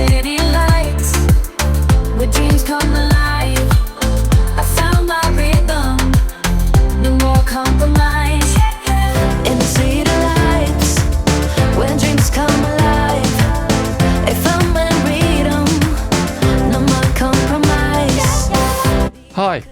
city lights, where dreams come alive. I found my rhythm, no more compromise. In the city lights, where dreams come alive. I found my rhythm, no more compromise. Hi!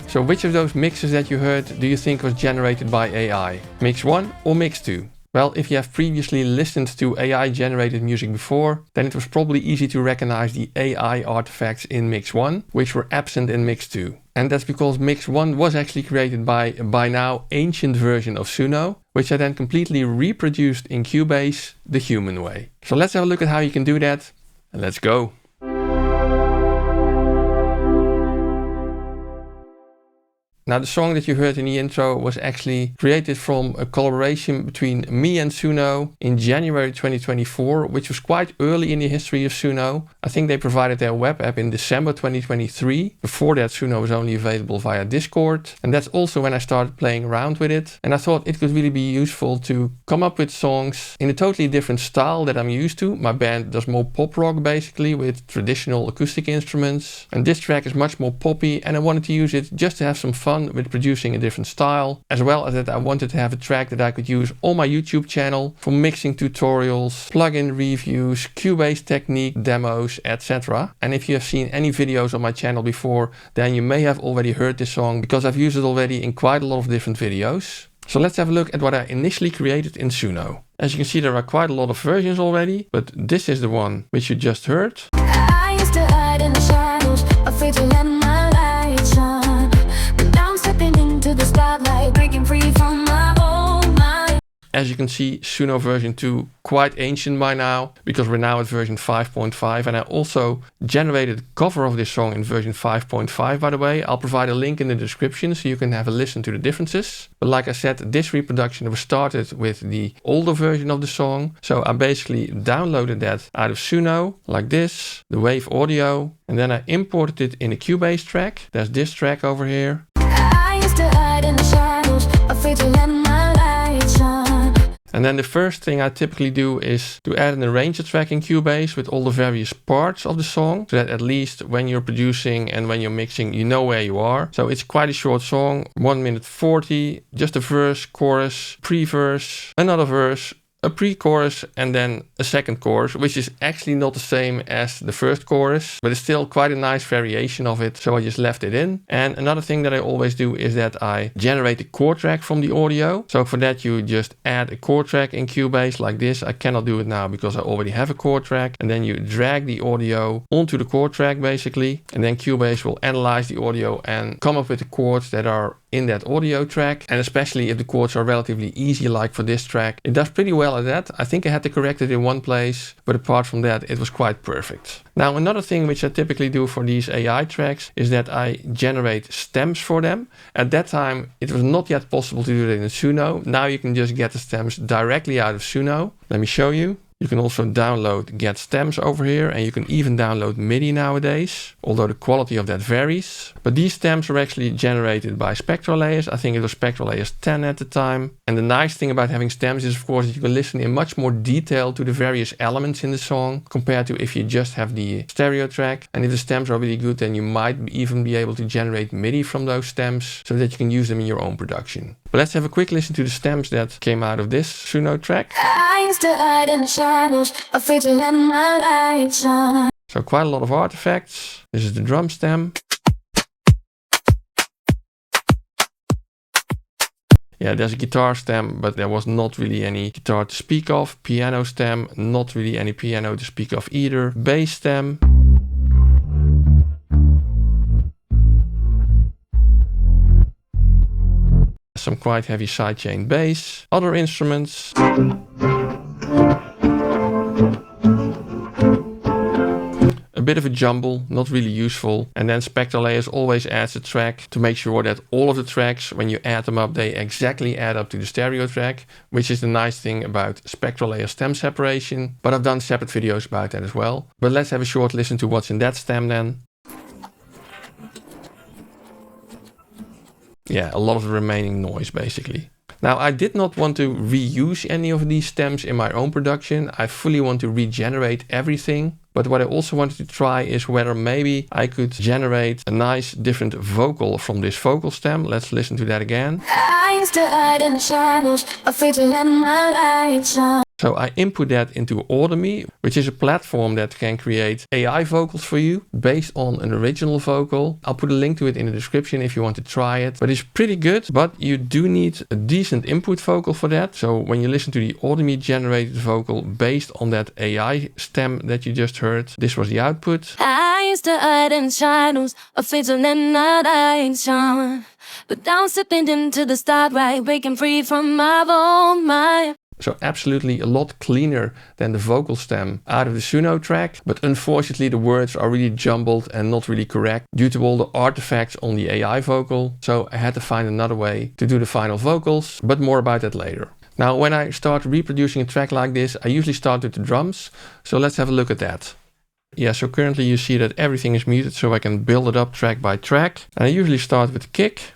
So which of those mixes that you heard do you think was generated by AI? Mix 1 or Mix 2? Well, if you have previously listened to AI generated music before, then it was probably easy to recognize the AI artifacts in Mix 1, which were absent in Mix 2. And that's because Mix 1 was actually created by a by now ancient version of Suno, which I then completely reproduced in Cubase the human way. So let's have a look at how you can do that, and let's go! Now the song that you heard in the intro was actually created from a collaboration between me and Suno in January 2024, which was quite early in the history of Suno. I think they provided their web app in December 2023. Before that, Suno was only available via Discord. And that's also when I started playing around with it. And I thought it could really be useful to come up with songs in a totally different style that I'm used to. My band does more pop rock basically with traditional acoustic instruments. And this track is much more poppy, and I wanted to use it just to have some fun with producing a different style, as well as that I wanted to have a track that I could use on my YouTube channel for mixing tutorials, plugin reviews, Cubase technique demos, etc. And if you have seen any videos on my channel before, then you may have already heard this song because I've used it already in quite a lot of different videos. So let's have a look at what I initially created in Suno. As you can see, there are quite a lot of versions already, but this is the one which you just heard. I used to hide in the shadows, afraid to let my light shine. Into the spotlight, breaking free from my own mind. As you can see, Suno version 2 quite ancient by now, because we're now at version 5.5, and I also generated a cover of this song in version 5.5, by the way. I'll provide a link in the description so you can have a listen to the differences. But like I said, this reproduction was started with the older version of the song. So I basically downloaded that out of Suno, like this, the Wave audio, and then I imported it in a Cubase track. There's this track over here. In the shadows, afraid to let my light shine. And then the first thing I typically do is to add an arranger track in Cubase with all the various parts of the song, so that at least when you're producing and when you're mixing, you know where you are. So it's quite a short song, 1 minute 40, just a verse, chorus, pre-verse, another verse, a pre-chorus, and then a second chorus, which is actually not the same as the first chorus, but it's still quite a nice variation of it, so I just left it in. And another thing that I always do is that I generate a chord track from the audio. So for that you just add a chord track in Cubase like this. I cannot do it now because I already have a chord track, and then you drag the audio onto the chord track basically, and then Cubase will analyze the audio and come up with the chords that are in that audio track. And especially if the chords are relatively easy, like for this track, it does pretty well at that. I think I had to correct it in one place, but apart from that, it was quite perfect. Now, another thing which I typically do for these AI tracks is that I generate stems for them. At that time, it was not yet possible to do that in Suno. Now you can just get the stems directly out of Suno. Let me show you. You can also download Get Stems over here, and you can even download MIDI nowadays, although the quality of that varies. But these stems are actually generated by spectral layers. I think it was spectral layers 10 at the time. And the nice thing about having stems is, of course, that you can listen in much more detail to the various elements in the song compared to if you just have the stereo track. And if the stems are really good, then you might even be able to generate MIDI from those stems so that you can use them in your own production. But let's have a quick listen to the stems that came out of this Suno track. I used to hide in the shadows, afraid to let my light shine. So quite a lot of artifacts. This is the drum stem. Yeah, there's a guitar stem, but there was not really any guitar to speak of. Piano stem, not really any piano to speak of either. Bass stem. Some quite heavy sidechain bass. Other instruments. A bit of a jumble, not really useful. And then Spectral Layers always adds a track to make sure that all of the tracks, when you add them up, they exactly add up to the stereo track, which is the nice thing about Spectral Layer stem separation. But I've done separate videos about that as well. But let's have a short listen to what's in that stem then. Yeah, a lot of the remaining noise basically. Now, I did not want to reuse any of these stems in my own production. I fully want to regenerate everything. But what I also wanted to try is whether maybe I could generate a nice different vocal from this vocal stem. Let's listen to that again. I used to hide in the shadows, afraid to let my light shine. So I input that into Audemy, which is a platform that can create AI vocals for you based on an original vocal. I'll put a link to it in the description if you want to try it. But it's pretty good, but you do need a decent input vocal for that. So when you listen to the Audemy generated vocal based on that AI stem that you just heard, this was the output. I used to hide in shadows, afraid to let my light shine. But now I'm slipping into the starlight, breaking free from my own mind. So absolutely a lot cleaner than the vocal stem out of the Suno Track. But unfortunately the words are really jumbled and not really correct due to all the artifacts on the AI vocal. So I had to find another way to do the final vocals, but more about that later. Now when I start reproducing a track like this, I usually start with the drums. So let's have a look at that. Yeah, so currently you see that everything is muted so I can build it up track by track. And I usually start with the kick.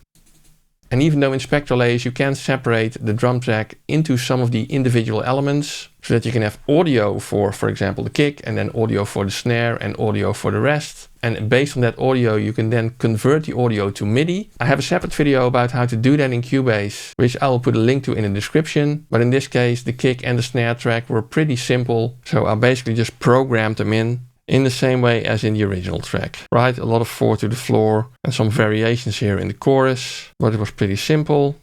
And even though in spectral layers you can separate the drum track into some of the individual elements so that you can have audio for example, the kick, and then audio for the snare and audio for the rest. And based on that audio, you can then convert the audio to MIDI. I have a separate video about how to do that in Cubase, which I will put a link to in the description. But in this case, the kick and the snare track were pretty simple. So I basically just programmed them in the same way as in the original track, right? A lot of 4 to the floor and some variations here in the chorus, but it was pretty simple.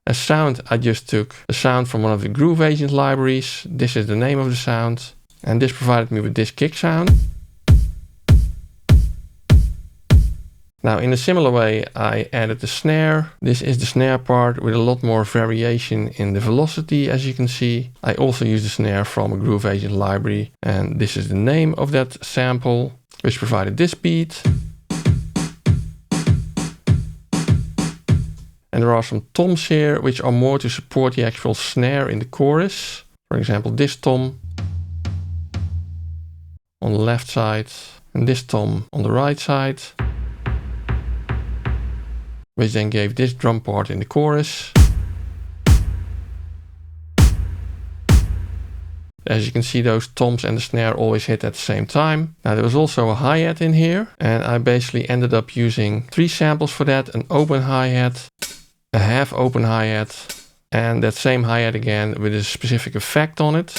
As sound, I just took a sound from one of the Groove Agent libraries. This is the name of the sound. And this provided me with this kick sound. Now in a similar way, I added the snare. This is the snare part with a lot more variation in the velocity, as you can see. I also use the snare from a Groove Agent library, and this is the name of that sample, which provided this beat. And there are some toms here, which are more to support the actual snare in the chorus. For example, this tom on the left side, and this tom on the right side, which then gave this drum part in the chorus. As you can see, those toms and the snare always hit at the same time. Now there was also a hi-hat in here, and I basically ended up using 3 samples for that: an open hi-hat, a half open hi-hat, and that same hi-hat again with a specific effect on it,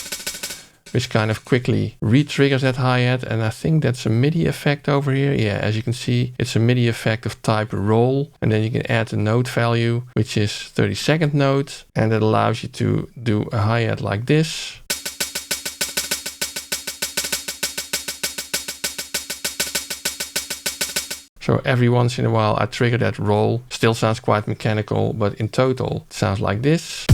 which kind of quickly re-triggers that hi-hat. And I think that's a MIDI effect over here. Yeah, as you can see, it's a MIDI effect of type roll. And then you can add the note value, which is 32nd note. And that allows you to do a hi-hat like this. So every once in a while I trigger that roll. Still sounds quite mechanical, but in total it sounds like this.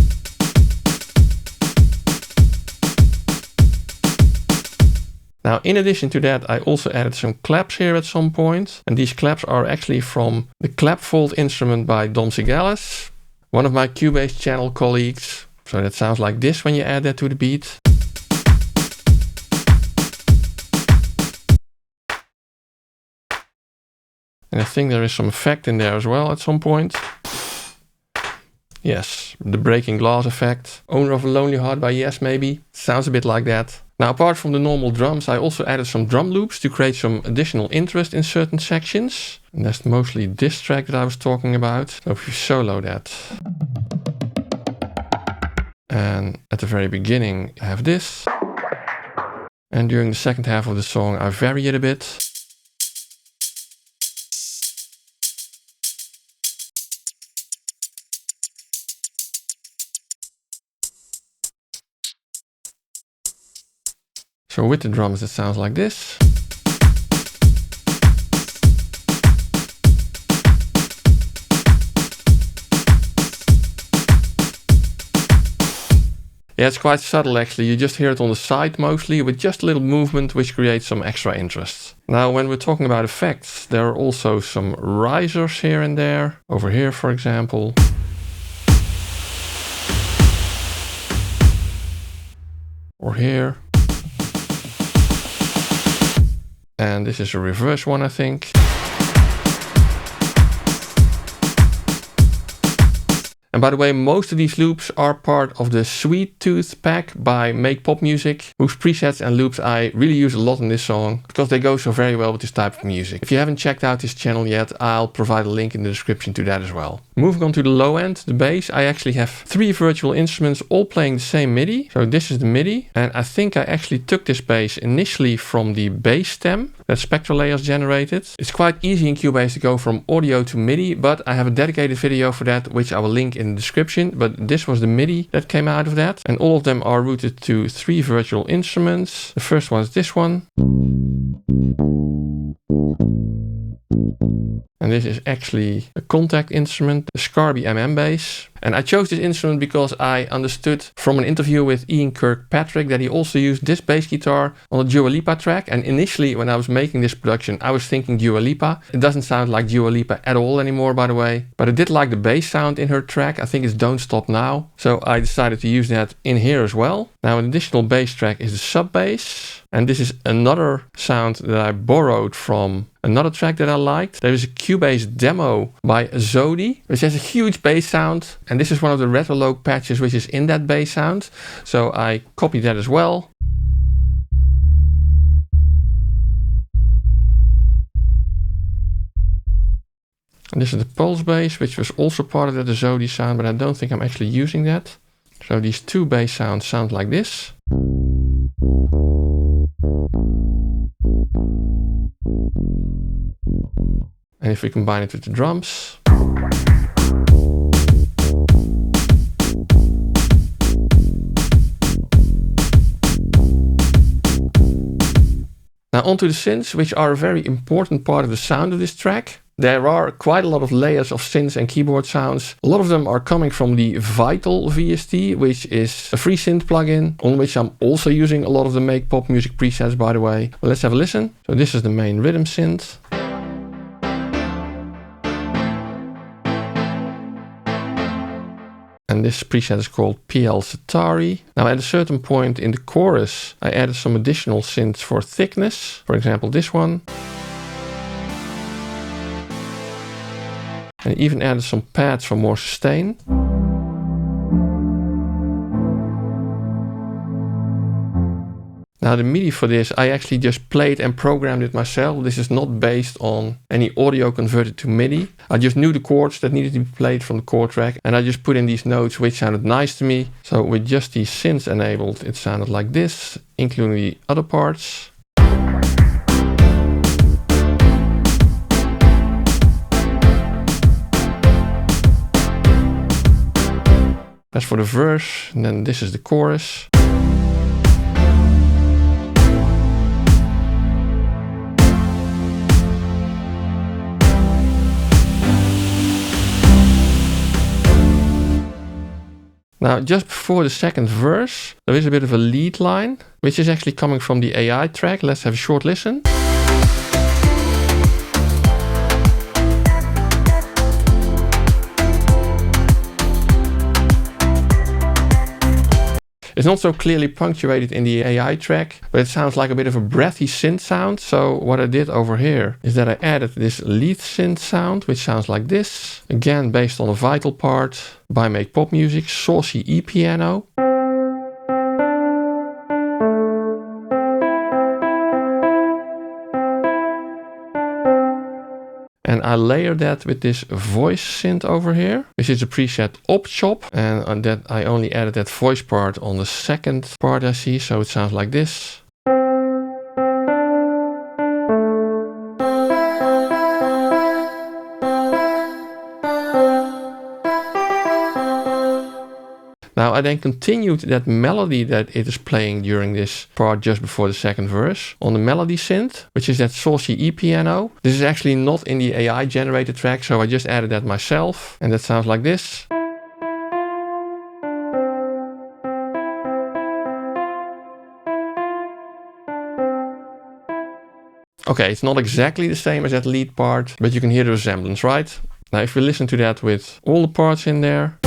Now, in addition to that, I also added some claps here at some point. And these claps are actually from the clap fault instrument by Dom Sigales, one of my Cubase channel colleagues. So that sounds like this when you add that to the beat. And I think there is some effect in there as well at some point. Yes, the breaking glass effect. Owner of a Lonely Heart by Yes, maybe. Sounds a bit like that. Now, apart from the normal drums, I also added some drum loops to create some additional interest in certain sections. And that's mostly this track that I was talking about. So if you solo that. And at the very beginning, I have this. And during the second half of the song, I vary it a bit. So with the drums, it sounds like this. Yeah, it's quite subtle actually. You just hear it on the side mostly with just a little movement which creates some extra interest. Now when we're talking about effects, there are also some risers here and there. Over here, for example. Or here. And this is a reverse one, I think. And by the way, most of these loops are part of the Sweet Tooth pack by Make Pop Music, whose presets and loops I really use a lot in this song because they go so very well with this type of music. If you haven't checked out this channel yet, I'll provide a link in the description to that as well. Moving on to the low end, the bass, I actually have 3 virtual instruments all playing the same MIDI. So this is the MIDI, and I think I actually took this bass initially from the bass stem that Spectral Layers generated. It's quite easy in Cubase to go from audio to MIDI, but I have a dedicated video for that, which I will link in the description. But this was the MIDI that came out of that, and all of them are routed to 3 virtual instruments. The first one is this one. And this is actually a contact instrument, the Scarby MM bass. And I chose this instrument because I understood from an interview with Ian Kirkpatrick that he also used this bass guitar on a Dua Lipa track. And initially when I was making this production, I was thinking Dua Lipa. It doesn't sound like Dua Lipa at all anymore, by the way. But I did like the bass sound in her track. I think it's Don't Stop Now. So I decided to use that in here as well. Now an additional bass track is the sub bass. And this is another sound that I borrowed from another track that I liked. There is a Cubase demo by Zodi, which has a huge bass sound. And this is one of the Retrologue patches which is in that bass sound. So I copied that as well. And this is the pulse bass, which was also part of the Zodi sound, but I don't think I'm actually using that. So these 2 bass sounds sound like this. And if we combine it with the drums. Now onto the synths, which are a very important part of the sound of this track. There are quite a lot of layers of synths and keyboard sounds. A lot of them are coming from the Vital VST, which is a free synth plugin, on which I'm also using a lot of the Make Pop Music presets, by the way. Well, let's have a listen. So this is the main rhythm synth. And this preset is called PL Satari. Now at a certain point in the chorus, I added some additional synths for thickness. For example, this one. And even added some pads for more sustain. Now the MIDI for this, I actually just played and programmed it myself. This is not based on any audio converted to MIDI. I just knew the chords that needed to be played from the chord track, and I just put in these notes which sounded nice to me. So with just these synths enabled, it sounded like this, including the other parts. That's for the verse, and then this is the chorus. Now, just before the second verse, there is a bit of a lead line, which is actually coming from the AI track. Let's have a short listen. It's not so clearly punctuated in the AI track, but it sounds like a bit of a breathy synth sound. So what I did over here is that I added this lead synth sound, which sounds like this. Again, based on a Vital part by Make Pop Music, Saucy E-piano. And I layer that with this voice synth over here, which is a preset Op Chop. And that I only added that voice part on the second part I see, so it sounds like this. Now I then continued that melody that it is playing during this part just before the second verse on the melody synth, which is that Saucy E-piano. This is actually not in the AI generated track, so I just added that myself, and that sounds like this. Okay, it's not exactly the same as that lead part, but you can hear the resemblance, right? Now if we listen to that with all the parts in there.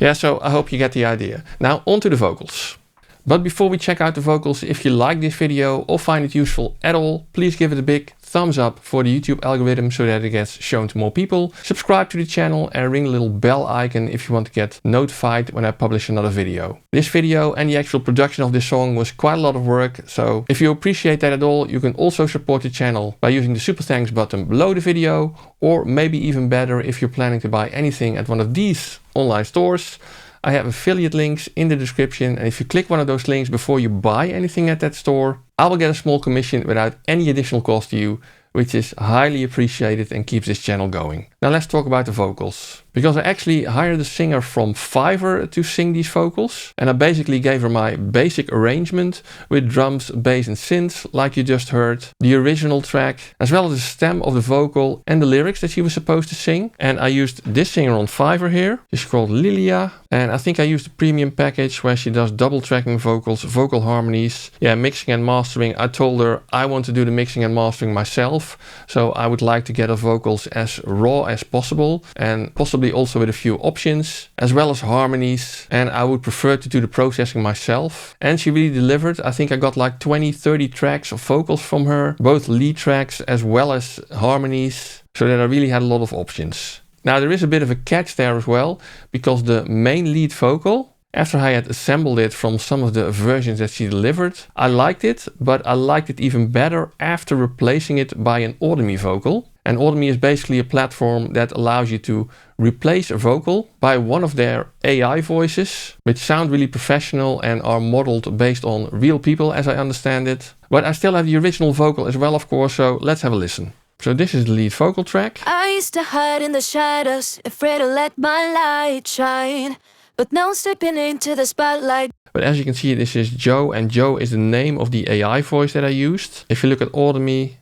Yeah, so I hope you get the idea. Now on to the vocals. But before we check out the vocals, if you like this video or find it useful at all, please give it a big thumbs up for the YouTube algorithm so that it gets shown to more people. Subscribe to the channel and ring the little bell icon if you want to get notified when I publish another video. This video and the actual production of this song was quite a lot of work, so if you appreciate that at all, you can also support the channel by using the super thanks button below the video, or maybe even better if you're planning to buy anything at one of these online stores. I have affiliate links in the description, and if you click one of those links before you buy anything at that store, I will get a small commission without any additional cost to you, which is highly appreciated and keeps this channel going. Now let's talk about the vocals. Because I actually hired a singer from Fiverr to sing these vocals, and I basically gave her my basic arrangement with drums, bass and synths like you just heard, the original track, as well as the stem of the vocal and the lyrics that she was supposed to sing. And I used this singer on Fiverr here. She's called Lilia, and I think I used the premium package where she does double tracking vocals, vocal harmonies, yeah, mixing and mastering. I told her I want to do the mixing and mastering myself, so I would like to get her vocals as raw as possible, and possibly also with a few options, as well as harmonies, and I would prefer to do the processing myself. And she really delivered. I think I got like 20-30 tracks of vocals from her, both lead tracks as well as harmonies, so that I really had a lot of options. Now there is a bit of a catch there as well, because the main lead vocal, after I had assembled it from some of the versions that she delivered, I liked it, but I liked it even better after replacing it by an Audemy vocal. And Audemy is basically a platform that allows you to replace a vocal by one of their AI voices, which sound really professional and are modeled based on real people, as I understand it. But I still have the original vocal as well, of course, so let's have a listen. So this is the lead vocal track. I used to hide in the shadows, afraid to let my light shine, but now stepping into the spotlight. But as you can see, this is Joe, and Joe is the name of the AI voice that I used. If you look at Audemy,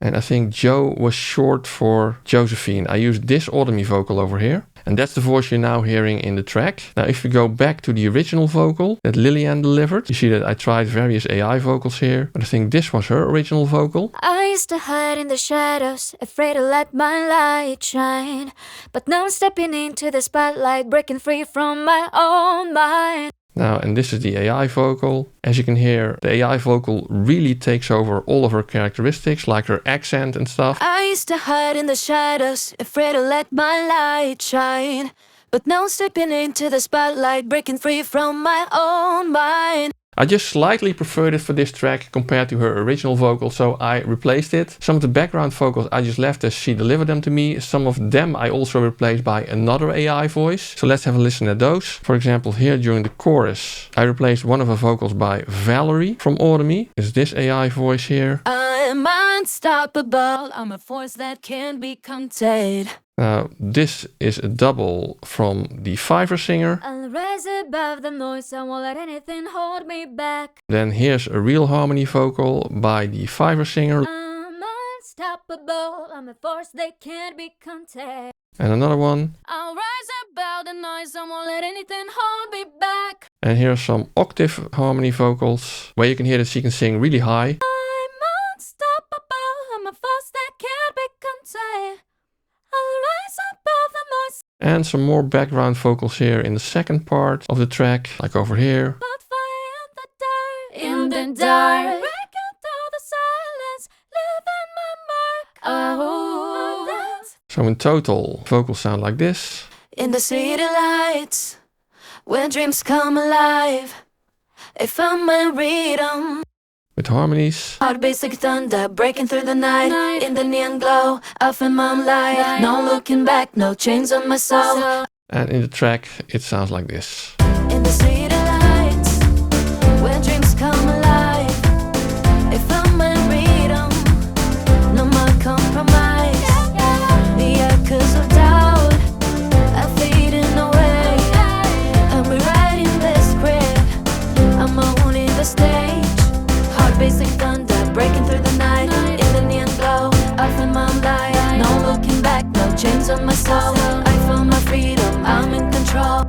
and I think Joe was short for Josephine, I used this Audemy vocal over here. And that's the voice you're now hearing in the track. Now if we go back to the original vocal that Lillian delivered, you see that I tried various AI vocals here, but I think this was her original vocal. I used to hide in the shadows, afraid to let my light shine, but now I'm stepping into the spotlight, breaking free from my own mind. Now, and this is the AI vocal. As you can hear, the AI vocal really takes over all of her characteristics, like her accent and stuff. I used to hide in the shadows, afraid to let my light shine, but now I'm stepping into the spotlight, breaking free from my own mind. I just slightly preferred it for this track compared to her original vocal, so I replaced it. Some of the background vocals I just left as she delivered them to me. Some of them I also replaced by another AI voice. So let's have a listen at those. For example, here during the chorus, I replaced one of her vocals by Valerie from Audemy. Is this AI voice here? I'm unstoppable, I'm a force that can't be contained. Now, this is a double from the Fiverr singer. I'll rise above the noise, I won't let anything hold me back. Then here's a real harmony vocal by the Fiverr singer. I'm unstoppable, I'm a force that can't be contained. And another one. I'll rise above the noise, I won't let anything hold me back. And here's some octave harmony vocals, where you can hear that she can sing really high. I'm unstoppable, I'm a force that can't be contained. I'll rise above the noise. And some more background vocals here in the second part of the track, like over here. But fire in the dark, breaking through the silence, leaving my mark. Oh, So in total, vocals sound like this. in the city lights, where dreams come alive, I found my rhythm. With harmonies. Heart basic thunder, breaking through the night, in the neon glow, I found my light. No looking back, no chains on my soul. And in the track, it sounds like this. In the city lights, where dreams come alive, I found my rhythm, no more compromise. The echoes of doubt are fading away. I'm rewriting the script, I'm owning the stage. Heart basic thunder, breaking through the night, in the neon glow, I found my light. No looking back, no chains on my soul. I found my freedom, I'm in control.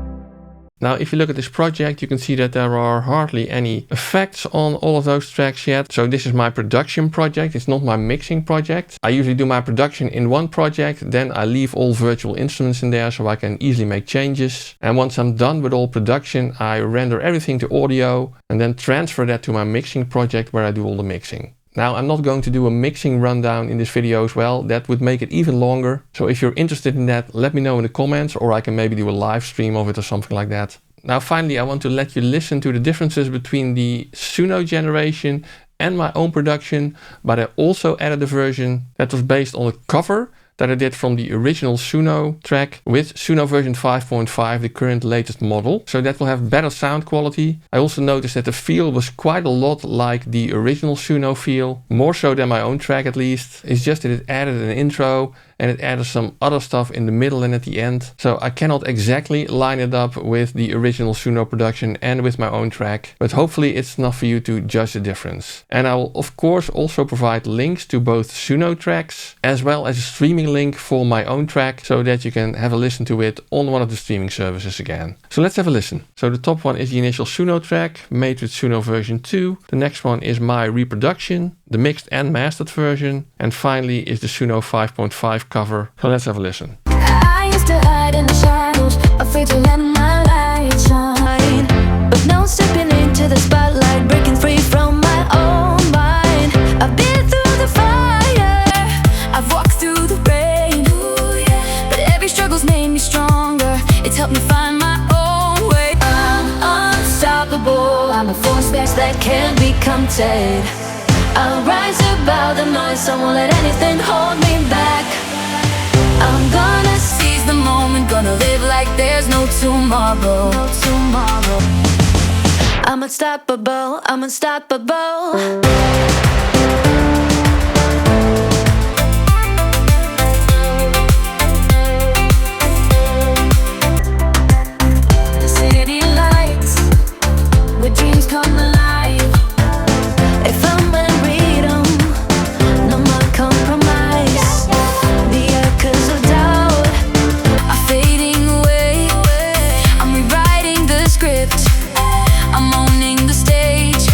Now, if you look at this project, you can see that there are hardly any effects on all of those tracks yet. So this is my production project. It's not my mixing project. I usually do my production in one project, then I leave all virtual instruments in there so I can easily make changes. And once I'm done with all production, I render everything to audio and then transfer that to my mixing project where I do all the mixing. Now, I'm not going to do a mixing rundown in this video as well. That would make it even longer. So if you're interested in that, let me know in the comments, or I can maybe do a live stream of it or something like that. Now, finally, I want to let you listen to the differences between the Suno generation and my own production, but I also added a version that was based on a cover that I did from the original Suno track with Suno version 5.5, the current latest model. So that will have better sound quality. I also noticed that the feel was quite a lot like the original Suno feel, more so than my own track at least. It's just that it added an intro and it added some other stuff in the middle and at the end. So I cannot exactly line it up with the original Suno production and with my own track, but hopefully it's enough for you to judge the difference. And I will of course also provide links to both Suno tracks as well as a streaming link for my own track so that you can have a listen to it on one of the streaming services again. So let's have a listen. So the top one is the initial Suno track made with Suno version 2. The next one is my reproduction, the mixed and mastered version, and finally is the Suno 5.5 cover. So let's have a listen. I used to hide in the shadows, afraid to let my light shine, but now stepping into the spotlight, breaking free from my own mind. I've been through the fire, I've walked through the rain, but every struggle's made me stronger. It's helped me find my own way. I'm unstoppable, I'm a force that can't be counted. I'll rise above the noise, I won't let anything hold me back. I'm gonna seize the moment, gonna live like there's no tomorrow. I'm unstoppable, I'm unstoppable. The city lights, where dreams come alive. If I'm gonna read 'em, no more compromise. The echoes of doubt are fading away. I'm rewriting the script, I'm owning the stage.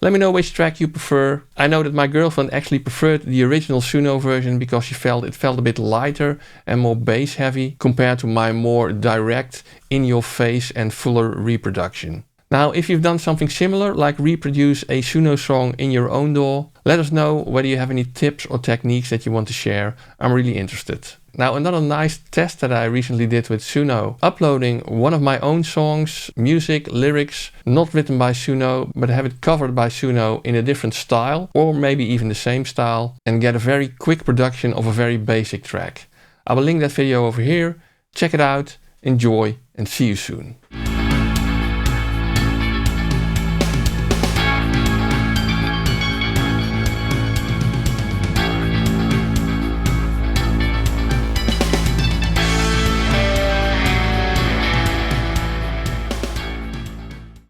Let me know which track you prefer. I know that my girlfriend actually preferred the original Suno version because she felt it felt a bit lighter and more bass heavy compared to my more direct, in your face and fuller reproduction. Now, if you've done something similar, like reproduce a Suno song in your own DAW, let us know whether you have any tips or techniques that you want to share. I'm really interested. Now, another nice test that I recently did with Suno, uploading one of my own songs, music, lyrics, not written by Suno, but have it covered by Suno in a different style, or maybe even the same style, and get a very quick production of a very basic track. I will link that video over here. Check it out, enjoy, and see you soon.